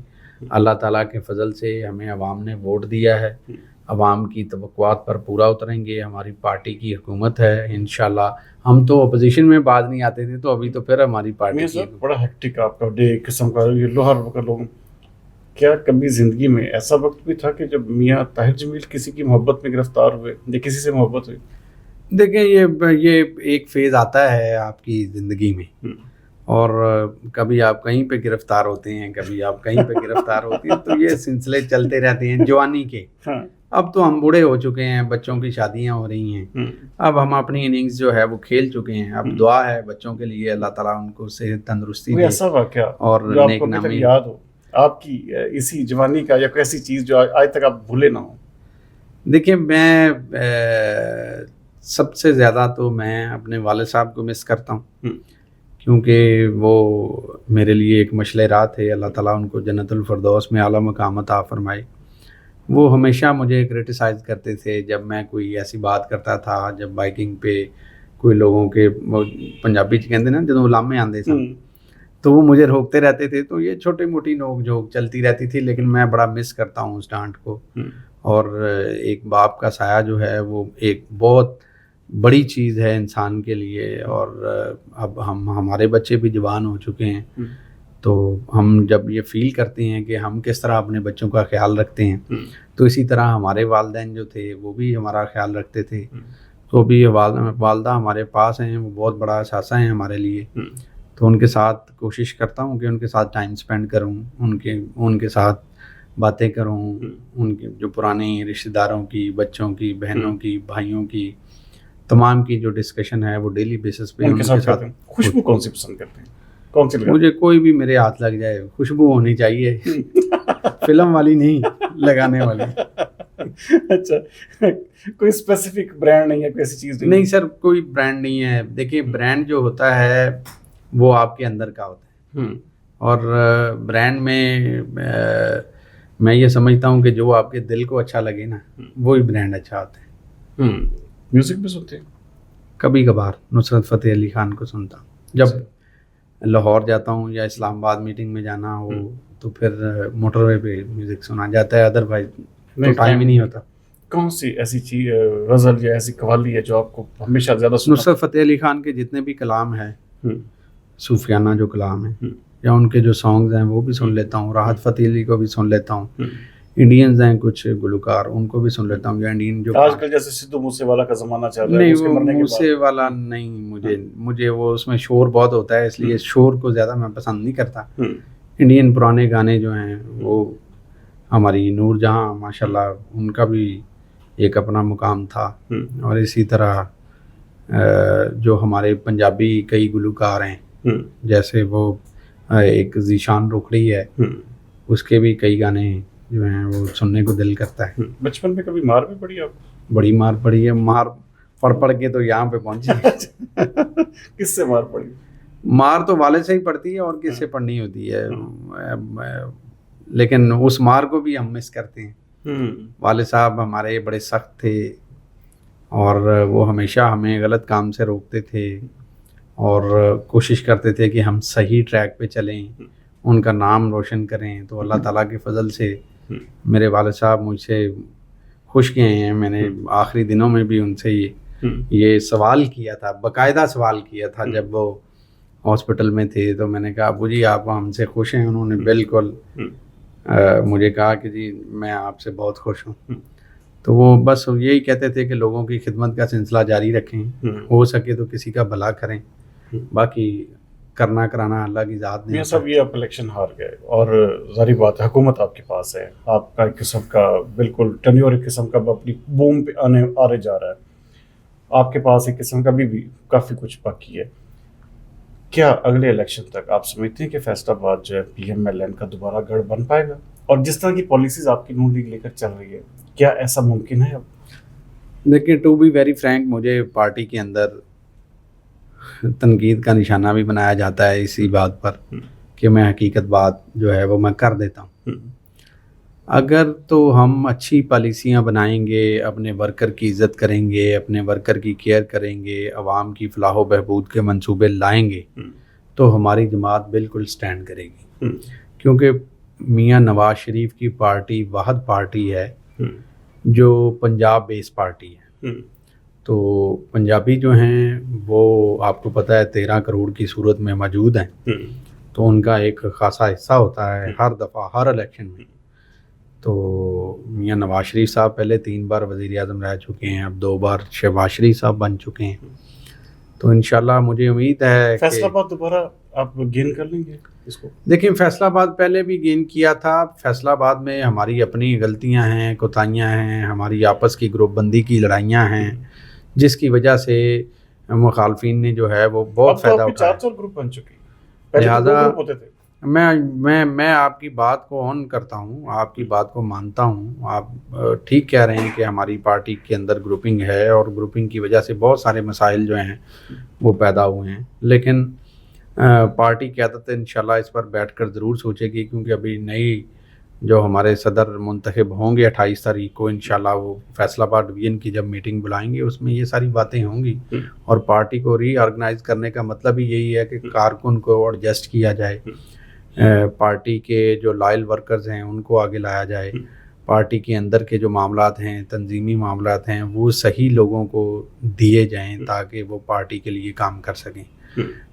اللہ تعالیٰ کے فضل سے ہمیں عوام نے ووٹ دیا ہے، عوام کی توقعات پر پورا اتریں گے. ہماری پارٹی کی حکومت ہے انشاءاللہ. ہم تو اپوزیشن میں بعد نہیں آتے تھے تو ابھی تو پھر ہماری پارٹی کی بڑا ہیکٹک آپ کا ڈے قسم کا یہ لوہر وقت لوگ. کیا کبھی زندگی میں ایسا وقت بھی تھا کہ جب میاں طاہر جمیل کسی کی محبت میں گرفتار ہوئے یا کسی سے محبت ہوئی؟ دیکھیں یہ ایک فیز آتا ہے آپ کی زندگی میں، اور کبھی آپ کہیں پہ گرفتار ہوتے ہیں کبھی آپ کہیں پہ گرفتار ہوتے ہیں تو یہ سلسلے چلتے رہتے ہیں جوانی کے. اب تو ہم بوڑھے ہو چکے ہیں، بچوں کی شادیاں ہو رہی ہیں، اب ہم اپنی اننگز جو ہے وہ کھیل چکے ہیں. اب دعا ہے بچوں کے لیے اللہ تعالیٰ ان کو صحت تندرستی دے. ایسا واقعہ اور جو آپ کو ابھی تک یاد ہو آپ کی اسی جوانی کا، یا کوئی ایسی چیز جو آج تک آپ بھولے نہ ہو؟ دیکھیں میں سب سے زیادہ تو میں اپنے والد صاحب کو مس کرتا ہوں، کیونکہ وہ میرے لیے ایک مشعل راہ تھے. اللہ تعالیٰ ان کو جنت الفردوس میں اعلیٰ مقام عطا فرمائے. وہ ہمیشہ مجھے کرٹیسائز کرتے تھے جب میں کوئی ایسی بات کرتا تھا، جب بائکنگ پہ کوئی لوگوں کے پنجابی کہتے نا جدوں لامے آندے سن تو وہ مجھے روکتے رہتے تھے. تو یہ چھوٹی موٹی نوک جھوک چلتی رہتی تھی، لیکن میں بڑا مس کرتا ہوں اس ڈانٹ کو. اور ایک باپ کا سایہ جو ہے وہ ایک بہت بڑی چیز ہے انسان کے لیے. اور اب ہمارے بچے بھی جوان ہو چکے ہیں تو ہم جب یہ فیل کرتے ہیں کہ ہم کس طرح اپنے بچوں کا خیال رکھتے ہیں تو اسی طرح ہمارے والدین جو تھے وہ بھی ہمارا خیال رکھتے تھے. تو بھی والدہ ہمارے پاس ہیں، وہ بہت بڑا اثاثہ ہیں ہمارے لیے. تو ان کے ساتھ کوشش کرتا ہوں کہ ان کے ساتھ ٹائم سپینڈ کروں، ان کے ساتھ باتیں کروں. ان کے جو پرانے رشتہ داروں کی، بچوں کی، بہنوں کی، بھائیوں کی، تمام کی جو ڈسکشن ہے وہ ڈیلی بیسس پہ ان کے ساتھ. خوشبو کون سی پسند کرتے ہیں؟ کون سی؟ مجھے کوئی بھی میرے ہاتھ لگ جائے، خوشبو ہونی چاہیے، فلم والی نہیں، لگانے والی. اچھا، کوئی اسپیسیفک برانڈ نہیں ہے، کوئی ایسی چیز نہیں سر، کوئی برانڈ نہیں ہے. دیکھیے برانڈ جو ہوتا ہے وہ آپ کے اندر کا ہوتا ہے، اور برانڈ میں یہ سمجھتا ہوں کہ جو آپ کے دل کو اچھا لگے نا وہی برانڈ اچھا ہوتا ہے. میوزک بھی سنتے ہیں؟ کبھی کبھار نصرت فتح علی خان کو سنتا ہوں. جب لاہور جاتا ہوں یا اسلام آباد میٹنگ میں جانا ہو تو پھر موٹر وے پہ میوزک سنا جاتا ہے، ادروائز تو ٹائم ہی نہیں ہوتا. کون سی ایسی چیز غزل یا ایسی قوالی ہے جو آپ کو ہمیشہ زیادہ سنا؟ نصرت فتح علی خان کے جتنے بھی کلام ہیں، صوفیانہ جو کلام ہیں یا ان کے جو سانگز ہیں وہ بھی سن لیتا ہوں. راحت فتح علی کو بھی سن لیتا ہوں. انڈینز ہیں کچھ گلوکار، ان کو بھی سن لیتا ہوں. یا انڈین جو آج کل جیسے سدھو موسے والا کا زمانہ چل رہا ہے، نہیں وہ موسے والا نہیں، مجھے وہ اس میں شور بہت ہوتا ہے، اس لیے شور کو زیادہ میں پسند نہیں کرتا. انڈین پرانے گانے جو ہیں وہ ہماری نور جہاں ماشاءاللہ ان کا بھی ایک اپنا مقام تھا. اور اسی طرح جو ہمارے پنجابی کئی گلوکار ہیں، جیسے وہ ایک ذیشان روکھڑی ہے، اس کے بھی کئی گانے جو ہیں وہ سننے کو دل کرتا ہے. بچپن میں کبھی مار بھی پڑی آپ؟ بڑی مار پڑی ہے. مار پڑھ کے تو یہاں پہ پہنچی. کس سے مار پڑی؟ مار تو والد سے ہی پڑتی ہے، اور کس سے پڑھنی ہوتی ہے. لیکن اس مار کو بھی ہم مس کرتے ہیں. والد صاحب ہمارے بڑے سخت تھے اور وہ ہمیشہ ہمیں غلط کام سے روکتے تھے اور کوشش کرتے تھے کہ ہم صحیح ٹریک پہ چلیں، ان کا نام روشن کریں. تو اللہ تعالیٰ کے فضل سے میرے والد صاحب مجھ سے خوش گئے ہیں. میں نے آخری دنوں میں بھی ان سے یہ سوال کیا تھا، باقاعدہ سوال کیا تھا جب وہ ہاسپٹل میں تھے. تو میں نے کہا ابو جی آپ ہم سے خوش ہیں؟ انہوں نے بالکل مجھے کہا کہ جی میں آپ سے بہت خوش ہوں. تو وہ بس یہی کہتے تھے کہ لوگوں کی خدمت کا سلسلہ جاری رکھیں، ہو سکے تو کسی کا بھلا کریں، باقی کرنا کرانا اللہ کی ذات نے. یہ سب یہ آپ الیکشن ہار گئے اور ظاہری بات ہے حکومت آپ کے پاس ہے، آپ کا ایک قسم کا بالکل ٹینیور ایک قسم کا اپنی بوم پہ آنے جا رہا ہے، آپ کے پاس ایک قسم کا بھی کافی کچھ باقی ہے. کیا اگلے الیکشن تک آپ سمجھتے ہیں کہ فیصل آباد جو ہے پی ایم ایل این کا دوبارہ گڑھ بن پائے گا؟ اور جس طرح کی پالیسیز آپ کی نون لیگ لے کر چل رہی ہے، کیا ایسا ممکن ہے اب؟ دیکھیں ٹو بی ویری فرینک، مجھے پارٹی کے اندر تنقید کا نشانہ بھی بنایا جاتا ہے اسی بات پر کہ میں حقیقت بات جو ہے وہ میں کر دیتا ہوں. اگر تو ہم اچھی پالیسیاں بنائیں گے، اپنے ورکر کی عزت کریں گے، اپنے ورکر کی کیئر کریں گے، عوام کی فلاح و بہبود کے منصوبے لائیں گے تو ہماری جماعت بالکل سٹینڈ کرے گی. کیونکہ میاں نواز شریف کی پارٹی واحد پارٹی ہے جو پنجاب بیس پارٹی ہے. تو پنجابی جو ہیں وہ آپ کو پتہ ہے 13 کروڑ کی صورت میں موجود ہیں، تو ان کا ایک خاصا حصہ ہوتا ہے ہر دفعہ ہر الیکشن میں. تو میاں نواز شریف صاحب پہلے 3 بار وزیر اعظم رہ چکے ہیں، اب 2 بار شہباز شریف صاحب بن چکے ہیں. تو انشاءاللہ مجھے امید ہے کہ فیصل آباد دوبارہ آپ گین کر لیں گے اس کو. دیکھیں فیصل آباد پہلے بھی گین کیا تھا، فیصل آباد میں ہماری اپنی غلطیاں ہیں، کوتاہیاں ہیں، ہماری آپس کی گروپ بندی کی لڑائیاں ہیں جس کی وجہ سے مخالفین نے جو ہے وہ بہت فائدہ اٹھایا. 4 گروپ بن چکے ہیں، پہلے 2 گروپ ہوتے تھے. میں آپ کی بات کو آن کرتا ہوں، آپ کی بات کو مانتا ہوں. آپ ٹھیک کہہ رہے ہیں کہ ہماری پارٹی کے اندر گروپنگ ہے اور گروپنگ کی وجہ سے بہت سارے مسائل جو ہیں وہ پیدا ہوئے ہیں، لیکن پارٹی قیادت انشاءاللہ اس پر بیٹھ کر ضرور سوچے گی، کیونکہ ابھی نئی جو ہمارے صدر منتخب ہوں گے 28 تاریخ کو انشاءاللہ، وہ فیصل آباد ڈویژن کی جب میٹنگ بلائیں گے اس میں یہ ساری باتیں ہوں گی. اور پارٹی کو ری آرگنائز کرنے کا مطلب ہی یہی ہے کہ کارکن کو ایڈجسٹ کیا جائے، پارٹی کے جو لائل ورکرز ہیں ان کو آگے لایا جائے، پارٹی کے اندر کے جو معاملات ہیں، تنظیمی معاملات ہیں، وہ صحیح لوگوں کو دیے جائیں تاکہ وہ پارٹی کے لیے کام کر سکیں.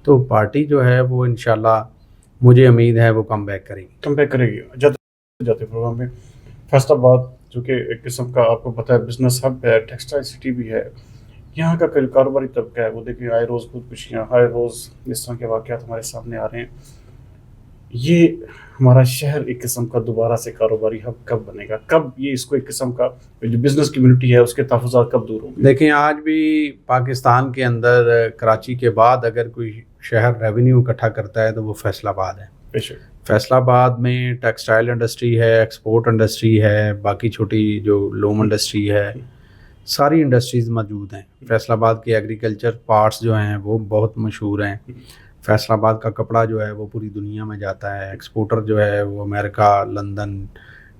تو پارٹی جو ہے وہ انشاءاللہ مجھے امید ہے وہ کم بیک کرے گی. جاتے پروگرام میں فیصل آباد جو کہ ایک قسم کا آپ کو پتہ ہے بزنس ہب ہے، ٹیکسٹائل سٹی بھی ہے، یہاں کا کاروباری طبقہ ہے وہ دیکھیں آئے روز خودکشیاں، آئے روز اس طرح کے واقعات ہمارے سامنے آ رہے ہیں. یہ ہمارا شہر ایک قسم کا دوبارہ سے کاروباری ہب کب بنے گا؟ کب یہ اس کو ایک قسم کا جو بزنس کمیونٹی ہے اس کے تحفظات کب دور ہوں گے؟ دیکھیں آج بھی پاکستان کے اندر کراچی کے بعد اگر کوئی شہر ریونیو اکٹھا کرتا ہے تو وہ فیصل آباد ہے. فیصل آباد میں ٹیکسٹائل انڈسٹری ہے، ایکسپورٹ انڈسٹری ہے، باقی چھوٹی جو لوم انڈسٹری ہے، ساری انڈسٹریز موجود ہیں. فیصل آباد کے ایگریکلچر پارٹس جو ہیں وہ بہت مشہور ہیں. فیصل آباد کا کپڑا جو ہے وہ پوری دنیا میں جاتا ہے، ایکسپورٹر جو ہے وہ امریکہ، لندن،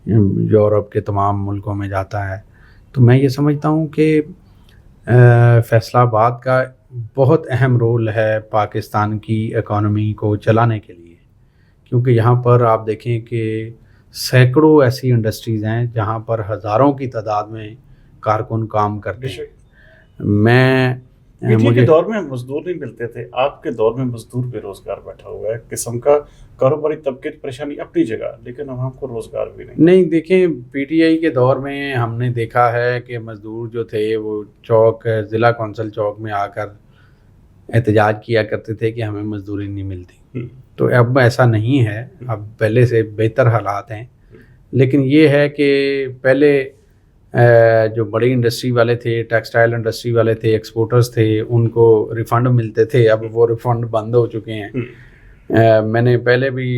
یورپ کے تمام ملکوں میں جاتا ہے. تو میں یہ سمجھتا ہوں کہ فیصل آباد کا بہت اہم رول ہے پاکستان کی اکانومی کو چلانے کے لیے، کیونکہ یہاں پر آپ دیکھیں کہ سینکڑوں ایسی انڈسٹریز ہیں جہاں پر ہزاروں کی تعداد میں کارکن کام کرتے ہیں. مجھے دور میں مزدور نہیں ملتے تھے، آپ کے دور میں مزدور بے روزگار بیٹھا ہوا ہے، قسم کا کاروباری طبقے کی پریشانی اپنی جگہ، لیکن اب ہم کو روزگار بھی نہیں. دیکھیں پی ٹی آئی کے دور میں ہم نے دیکھا ہے کہ مزدور جو تھے وہ چوک، ضلع کونسل چوک میں آ کر احتجاج کیا کرتے تھے کہ ہمیں مزدوری نہیں ملتی. تو اب ایسا نہیں ہے، اب پہلے سے بہتر حالات ہیں. لیکن یہ ہے کہ پہلے جو بڑی انڈسٹری والے تھے، ٹیکسٹائل انڈسٹری والے تھے، ایکسپورٹرز تھے، ان کو ریفنڈ ملتے تھے، اب وہ ریفنڈ بند ہو چکے ہیں. میں نے پہلے بھی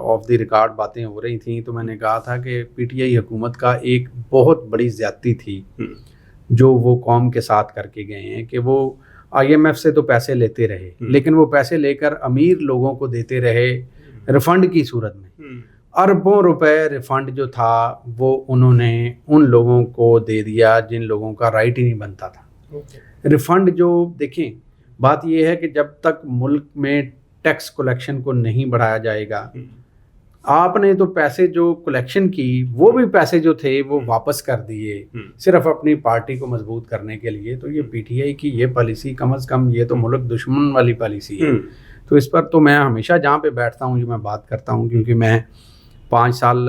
آف دی ریکارڈ باتیں ہو رہی تھیں تو میں نے کہا تھا کہ پی ٹی آئی حکومت کا ایک بہت بڑی زیادتی تھی جو وہ قوم کے ساتھ کر کے گئے ہیں کہ وہ آئی ایم ایف سے تو پیسے لیتے رہے، لیکن وہ پیسے لے کر امیر لوگوں کو دیتے رہے ریفنڈ کی صورت میں. اربوں روپے ریفنڈ جو تھا وہ انہوں نے ان لوگوں کو دے دیا جن لوگوں کا رائٹ ہی نہیں بنتا تھا. ریفنڈ جو دیکھیں بات یہ ہے کہ جب تک ملک میں ٹیکس کلیکشن کو نہیں بڑھایا جائے گا، آپ نے تو پیسے جو کلیکشن کی وہ بھی پیسے جو تھے وہ واپس کر دیے صرف اپنی پارٹی کو مضبوط کرنے کے لیے. تو یہ پی ٹی آئی کی یہ پالیسی کم از کم یہ تو ملک دشمن والی پالیسی ہے. تو اس پر تو میں ہمیشہ جہاں پہ بیٹھتا ہوں جو میں بات کرتا ہوں، کیونکہ میں 5 سال